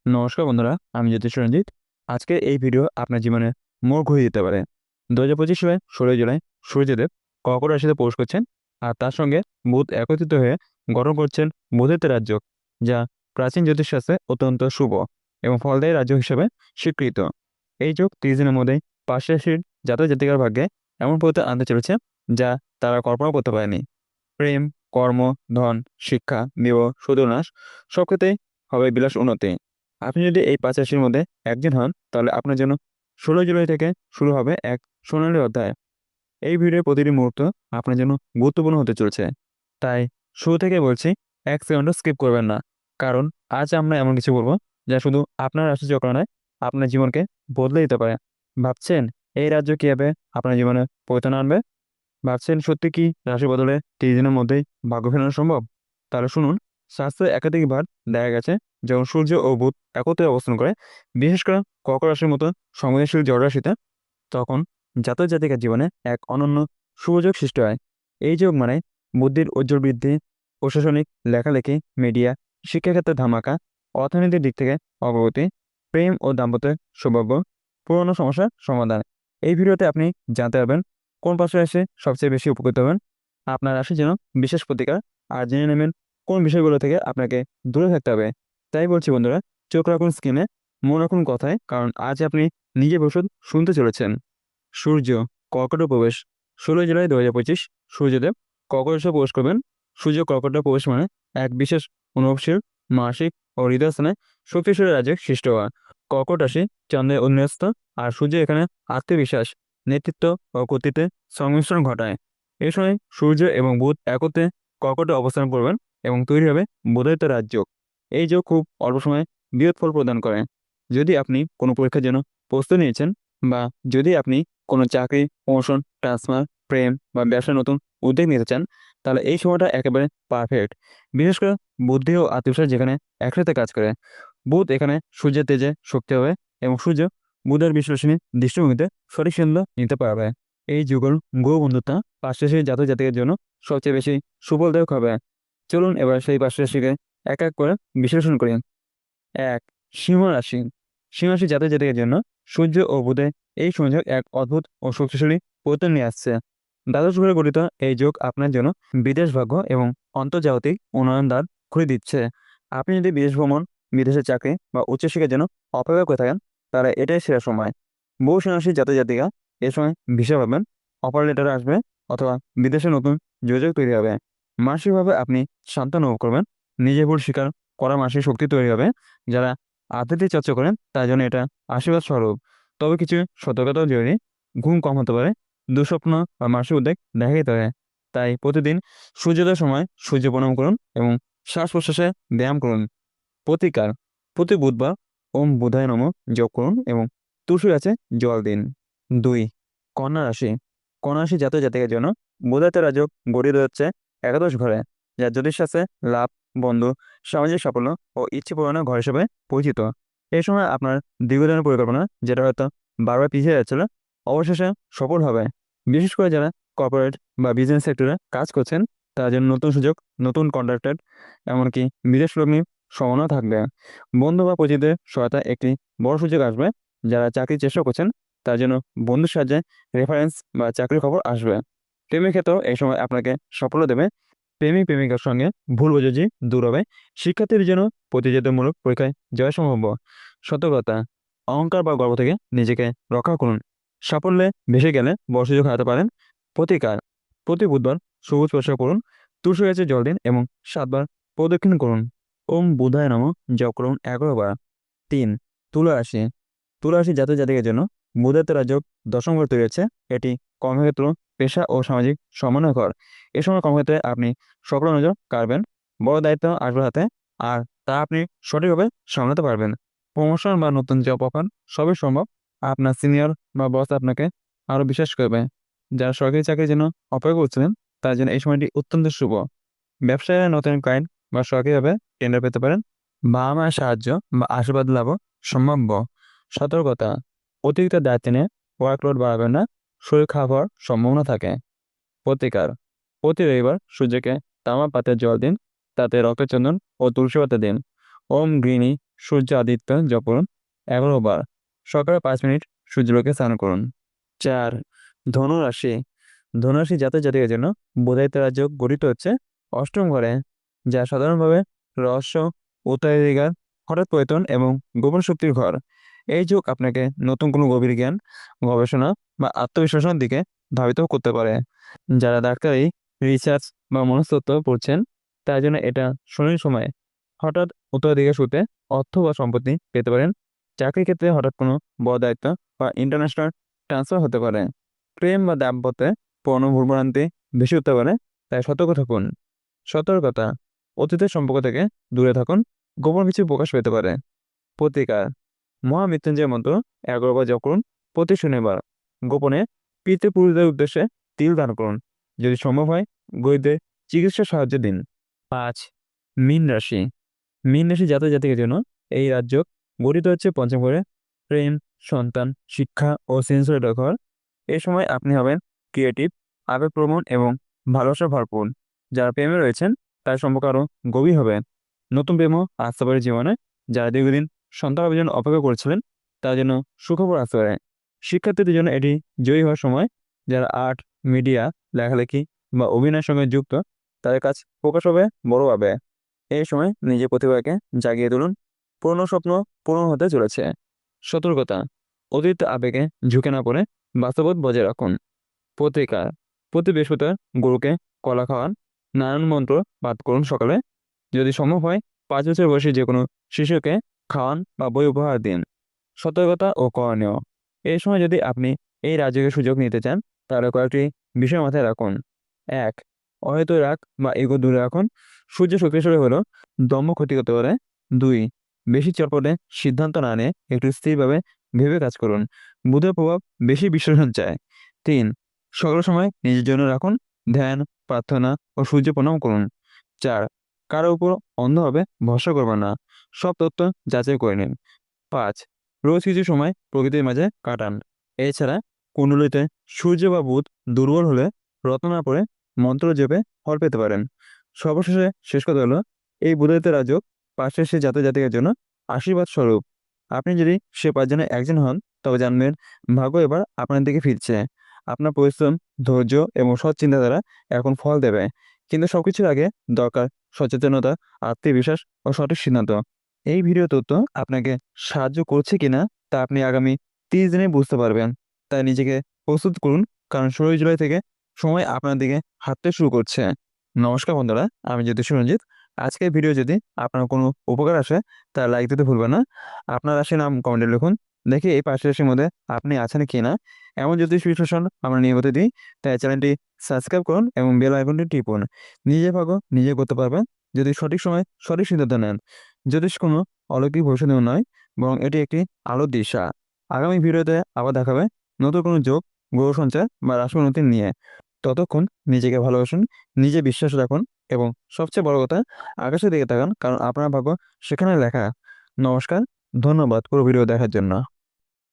নমস্কার বন্ধুরা, আমি জ্যোতিষ রঞ্জিত। আজকে এই ভিডিও আপনার জীবনে মোড় ঘুরিয়ে দিতে পারে। 2025 সালে 16 জুলাই সূর্যদেব কর্কট রাশিতে প্রবেশ করছেন, আর তার সঙ্গে বুধ একত্রিত হয়ে গঠন করছেন বুধের রাজ্য, যা প্রাচীন জ্যোতিষশাস্ত্রে অত্যন্ত শুভ এবং ফলদায়ী রাজ্য হিসেবে স্বীকৃত। এই যোগ 30 দিনের মধ্যেই 5 রাশির জাতক জাতিকার ভাগ্যে এমন পরিবর্তন আনতে চলেছে যা তারা কল্পনা করতে পারেনি। প্রেম, কর্ম, ধন, শিক্ষা, বিবাহ, সুদনাশ সব ক্ষেত্রেই হবে বিলাস উন্নতি। আপনি যদি এই 5 রাশির মধ্যে একজন হন, তাহলে আপনার জন্য 16 জুলাই থেকে শুরু হবে এক সোনালী অধ্যায়। এই ভিডিওর প্রতিটি মুহূর্ত আপনার জন্য গুরুত্বপূর্ণ হতে চলছে। তাই শুরু থেকে বলছি, এক সেকেন্ডও স্কিপ করবেন না। কারণ আজ আমরা এমন কিছু বলবো যা শুধু আপনার রাশিচক্র নয়, আপনার জীবনকে বদলে দিতে পারে। ভাবছেন এই রাজ্য কীভাবে আপনার জীবনে পরিবর্তন আনবে? ভাবছেন সত্যি কি রাশি বদলে 30 দিনের মধ্যেই ভাগ্য ফেরানো সম্ভব? তাহলে শুনুন। শাস্ত্রে একাধিকবার দেখা গেছে, যখন সূর্য ও বুধ একত্রে অবস্থান করে, বিশেষ করে কর্কট রাশির মতো সংবেদনশীল জলরাশিতে, তখন জাতক জাতিকার জীবনে এক অনন্য সুযোগ সৃষ্টি হয়। এই যোগ মানে বুদ্ধির উজ্জ্বল বৃদ্ধি, প্রশাসনিক, লেখালেখি, মিডিয়া, শিক্ষাক্ষেত্রে ধামাকা, অর্থনৈতিক দিক থেকে অগ্রগতি, প্রেম ও দাম্পত্যের সৌভাগ্য, পুরনো সমস্যার সমাধান। এই ভিডিওতে আপনি জানতে পারবেন কোন পাশে এসে সবচেয়ে বেশি উপকৃত হবেন, আপনার রাশির জন্য বিশেষ প্রতিকার, আর জেনে নেবেন কোন বিষয়গুলো থেকে আপনাকে দূরে থাকতে হবে। তাই বলছি বন্ধুরা, চোখ রাখুন স্ক্রিনে, মন রাখুন কথায়, কারণ আজ আপনি নিজে বসুন শুনতে চলেছেন। সূর্য কর্কটে প্রবেশ। 16 জুলাই 2025 সূর্যদেব কর্কট রাশিতে প্রবেশ করবেন। সূর্য কর্কটে প্রবেশ মানে এক বিশেষ অনুভবশীল, মানসিক ও হৃদয়স্থানে শক্তিশালী রাজ্যের সৃষ্টি হওয়া। কর্কট রাশি চন্দ্রের অধীনস্থ, আর সূর্য এখানে আত্মবিশ্বাস, নেতৃত্ব ও কর্তৃত্বের সংমিশ্রণ ঘটায়। এই সময় সূর্য এবং বুধ একত্রে কর্কটে অবস্থান করবেন এবং তৈরি হবে বুধের রাজযোগ। এই যোগ খুব অল্প সময়ে বৃহৎ ফল প্রদান করে। যদি আপনি কোনো পরীক্ষার জন্য প্রস্তুতি নিয়েছেন, বা যদি আপনি কোনো চাকরি, প্রমোশন, ট্রান্সফার, প্রেম বা ব্যবসায় নতুন উদ্যোগ নিতে চান, তাহলে এই সময়টা একেবারে পারফেক্ট। বিশেষ করে বুদ্ধি ও আত্মবিশ্বাস যেখানে একসাথে কাজ করে। বুধ এখানে সূর্যের তেজে শক্তি হবে, এবং সূর্য বুধের বিশ্লেষণী দৃষ্টিভঙ্গিতে সঠিক সিদ্ধান্ত নিতে পারবে। এই যুগল গ্রহ বন্ধুত্ব 5 রাশির জাতক জাতিকের জন্য সবচেয়ে বেশি সুফলদায়ক হবে। চলুন এবার সেই 5 রাশিকে এক এক করে বিশ্লেষণ করি। 1. সিংহ রাশি। সিংহ রাশি জাতক জাতিকের জন্য সূর্য ও বুধের এই সংযোগ এক অদ্ভুত ও শক্তিশালী পরিবর্তন নিয়ে আসছে। দ্বাদশ ঘরে গঠিত এই যোগ আপনার জন্য বিদেশ ভাগ্য এবং আন্তর্জাতিক উন্নয়ন দ্বার খুলে দিচ্ছে। আপনি যদি বিদেশ ভ্রমণ, বিদেশে চাকরি বা উচ্চশিক্ষার জন্য অপেক্ষা করে থাকেন, তাহলে এটাই সেরা সময়। বহু সিংহ রাশির জাতক জাতিকা এ সময় ভিসা পাবেন, অফার লেটার আসবে, অথবা বিদেশে নতুন যোগাযোগ তৈরি হবে। মানসিকভাবে আপনি শান্ত অনুভব করবেন, নিজের ভুল স্বীকার করার মানসিক শক্তি তৈরি হবে। যারা আধ্যাত্মিক চর্চা করেন তার জন্য এটা আশীর্বাদ স্বরূপ। তবে কিছু সতর্কতাও জরুরি। ঘুম কম হতে পারে, দুঃস্বপ্ন বা মানসিক উদ্বেগ দেখা দিতে পারে। তাই প্রতিদিন সূর্যোদয়ের সময় সূর্য প্রণাম করুন এবং শ্বাস প্রশ্বাসে ব্যায়াম করুন। প্রতিকার: প্রতি বুধবার ওম বুধায় নমঃ জপ করুন এবং তুলসী গাছে জল দিন। 2. কন্যা রাশি। কন্যা রাশি জাতক জাতিকার জন্য বুধের রাজযোগ গঠিত হচ্ছে একাদশ ঘরে, যা জ্যোতিষশাস্ত্রে লাভ, বন্ধু, সামাজিক সাফল্য ও ইচ্ছে পূরণের ঘর হিসেবে পরিচিত। এই সময় আপনার দীর্ঘদিনের পরিকল্পনা, যেটা হয়তো বারবার পিছিয়ে যাচ্ছিল, অবশেষে সফল হবে। বিশেষ করে যারা কর্পোরেট বা বিজনেস সেক্টরে কাজ করছেন, তার জন্য নতুন সুযোগ, নতুন কন্ট্রাক্টেড, এমনকি বিদেশ লগ্নি সম্ভাবনা থাকবে। বন্ধু বা পরিচিতদের সহায়তা একটি বড় সুযোগ আসবে। যারা চাকরির চেষ্টা করছেন, তার জন্য বন্ধুর সাহায্যে রেফারেন্স বা চাকরির খবর আসবে। প্রেমের ক্ষেত্রেও এই সময় আপনাকে সাফল্য দেবে। প্রেমিক প্রেমিকার সঙ্গে ভুল বোঝাবুঝি দূর হবে। শিক্ষার্থীদের জন্য প্রতিযোগিতামূলক পরীক্ষায় জয় সম্ভব। সতর্কতা: অহংকার বা গর্ব থেকে নিজেকে রক্ষা করুন। সাফল্যে ভেসে গেলে বড় সুযোগ হারাতে পারেন। প্রতিকার: প্রতি বুধবার সবুজ পরিষ্কার করুন, তুলসী গাছে জল দিন এবং 7 বার প্রদক্ষিণ করুন। ওম বুধায় নমঃ জপ করুন 11 বার। 3. তুলা রাশি। তুলা রাশি জাতক জাতিকের জন্য বুধের রাজযোগ দশম ঘর তৈরি হচ্ছে। এটি কর্মক্ষেত্র, পেশা ও সামাজিক সম্মানের ঘর। এ সময় কর্মক্ষেত্রে আপনি সকল নজর কাড়বেন, বড় দায়িত্ব আসবে হাতে, আর তা আপনি সঠিকভাবে সামলাতে পারবেন। প্রমোশন বা নতুন জব অফার সবই সম্ভব। আপনার সিনিয়র বা বস আপনাকে আরও বিশ্বাস করবে। যারা সরকারি চাকরির জন্য অপেক্ষা করছিলেন, তার জন্য এই সময়টি অত্যন্ত শুভ। ব্যবসায়ীরা নতুন ক্লায়েন্ট বা সরকারিভাবে টেন্ডার পেতে পারেন। বাবা মায়ের সাহায্য বা আশীর্বাদ লাভও সম্ভাব্য। সতর্কতা: অতিরিক্ত দায়িত্ব নিয়ে ওয়ার্কলোড বাড়াবেন না, শরীর খারাপ হওয়ার সম্ভাবনা থাকে। প্রতিকার: প্রতি রবিবার সূর্যকে তামার পাত্রে জল দিন, তাতে রক্তচন্দন ও তুলসী পাতা দিন। ওম গৃণী সূর্য আদিত্য জপ করুন 11 বার। সকালে 5 মিনিট সূর্যলোকে স্নান করুন। 4. ধনুরাশি। ধনুরাশি জাতক জাতিকার জন্য বুধাদিত্য রাজযোগ গঠিত হচ্ছে অষ্টম ঘরে, যা সাধারণভাবে রহস্য, উত্তরাধিকার, হঠাৎ পরিবর্তন এবং গোপন শক্তির ঘর। এই যোগ আপনাকে নতুন কোনো গভীর জ্ঞান, গবেষণা বা আত্মবিশ্লেষণের দিকে ধাবিত করতে পারে। যারা ডাক্তারি, রিসার্চ বা মনস্তত্ত্ব পড়ছেন তার জন্য এটা শনির সময় হঠাৎ উত্তরাধিকার সূত্রে অর্থ বা সম্পত্তি পেতে পারেন। চাকরির ক্ষেত্রে হঠাৎ কোনো বড় দায়িত্ব বা ইন্টারন্যাশনাল ট্রান্সফার হতে পারে। প্রেম বা দাম্পত্যে ভ্রমণান্তি বেশি হতে পারে, তাই সতর্ক থাকুন। সতর্কতা: অতীতের সম্পর্ক থেকে দূরে থাকুন, গোপন কিছু প্রকাশ পেতে পারে। প্রতিকার: মহামৃত্যুঞ্জয় মন্ত্র 11 বার জপ করুন প্রতি শনিবার। গোপনে পিতৃপুরুষদের উদ্দেশ্যে তিল দান করুন। যদি সম্ভব হয় গরিবদের চিকিৎসা সাহায্য দিন। 5. মীন রাশি। মীন রাশি জাতক জাতিকের জন্য এই রাজযোগ গঠিত হচ্ছে পঞ্চম ঘরে, প্রেম, সন্তান, শিক্ষা ও সেন্সরের ঘর। এই সময় আপনি হবেন ক্রিয়েটিভ, আবেগপ্রবণ এবং ভালোবাসা ভরপুর। যারা প্রেমে রয়েছেন তার সম্পর্ক আরও গভীর হবে। নতুন প্রেমও আসতে পারে জীবনে। যারা দীর্ঘদিন সন্তানের জন্য অপেক্ষা করছিলেন তার জন্য সুখবর আসতে পারে। শিক্ষার্থীদের জন্য এটি জয়ী হওয়ার সময়। যারা আর্ট, মিডিয়া, লেখালেখি বা অভিনয়ের সঙ্গে যুক্ত তাদের কাজ প্রকাশ হবে বড়ভাবে। এই সময় নিজের প্রতিভাকে জাগিয়ে তুলুন, পুরনো স্বপ্ন পূরণ হতে চলেছে। সতর্কতা: অতিরিক্ত আবেগে ঝুঁকে না পড়ে বাস্তবতা বজায় রাখুন। প্রতিকার: প্রতি বৃহস্পতিবার গরুকে কলা খাওয়ান, নারায়ণ মন্ত্র পাঠ করুন সকালে। যদি সম্ভব হয় 5 বছর বয়সী যে কোনো শিশুকে খাওয়ান বা বই উপহার দিন। সতর্কতা ও করণীয়: এই সময় যদি আপনি এই রাজযোগের সুযোগ নিতে চান তাহলে কয়েকটি বিষয় মাথায় রাখুন। 1. অহেতু রাগ বা ইগো দূরে রাখুন। সূর্য শক্তিশালী হলেও দম্ভ ক্ষতি করতে পারে। 2. বেশি চটপটে সিদ্ধান্ত না নিয়ে একটু স্থিরভাবে ভেবে কাজ করুন। বুধের প্রভাব বেশি বিশ্লেষণ চায়। 3. সকল সময় নিজের জন্য রাখুন, ধ্যান, প্রার্থনা ও সূর্য প্রণাম করুন। 4. কারো উপর অন্ধভাবে ভরসা করবেন না, সব তথ্য যাচাই করে নিন। 5. রোজ কিছু সময় প্রকৃতির মাঝে কাটান। এছাড়া কুণ্ডলিতে সূর্য বা বুধ দুর্বল হলে রত্ন না পড়ে মন্ত্র জপে ফল পেতে পারেন। সর্বশেষে শেষ কথা হলো, এই বুধাদিত্য রাজযোগ পাশের সে জাতক জাতিকার জন্য আশীর্বাদ স্বরূপ। আপনি যদি সে 5 জনের একজন হন তবে জানবেন ভাগ্য এবার আপনার দিকে ফিরছে। আপনার পরিশ্রম, ধৈর্য এবং সৎ চিন্তাধারা এখন ফল দেবে। কিন্তু সবকিছুর আগে দরকার সচেতনতা, আত্মবিশ্বাস ও সঠিক সিদ্ধান্ত। এই ভিডিও তথ্য আপনাকে সাহায্য করছে কিনা তা আপনি আগামী 30 দিনে বুঝতে পারবেন। তাই নিজেকে প্রস্তুত করুন, কারণ 16 জুলাই থেকে সময় আপনার দিকে হাঁটতে শুরু করছে। নমস্কার বন্ধুরা, আমি জ্যোতিষ রঞ্জিত। আজকের ভিডিও যদি আপনার কোনো উপকার আসে তা লাইক দিতে ভুলবেন না। আপনার রাশির নাম কমেন্টে লিখুন, দেখি এই 5টি রাশির মধ্যে আপনি আছেন কি না। এমন জ্যোতিষ বিশ্লেষণ আমরা নিয়মিত দিই, তাই চ্যানেলটি সাবস্ক্রাইব করুন এবং বেল আইকনটি টিপুন। নিজে ভাগ্য নিজে করতে পারবেন যদি সঠিক সময় সঠিক সিদ্ধান্ত নেন। জ্যোতিষ কোনো অলৌকিক ভবিষ্যৎ নয়, বরং এটি একটি আলোর দিশা। আগামী ভিডিওতে আবার দেখাবে নতুন কোনো যোগ, গ্রহ সঞ্চার বা রাশি উন্নতি নিয়ে। ততক্ষণ নিজেকে ভালোবাসুন, নিজে বিশ্বাস রাখুন এবং সবচেয়ে বড় কথা, আকাশের দিকে তাকান, কারণ আপনার ভাগ্য সেখানে লেখা। নমস্কার, ধন্যবাদ পুরো ভিডিও দেখার জন্য।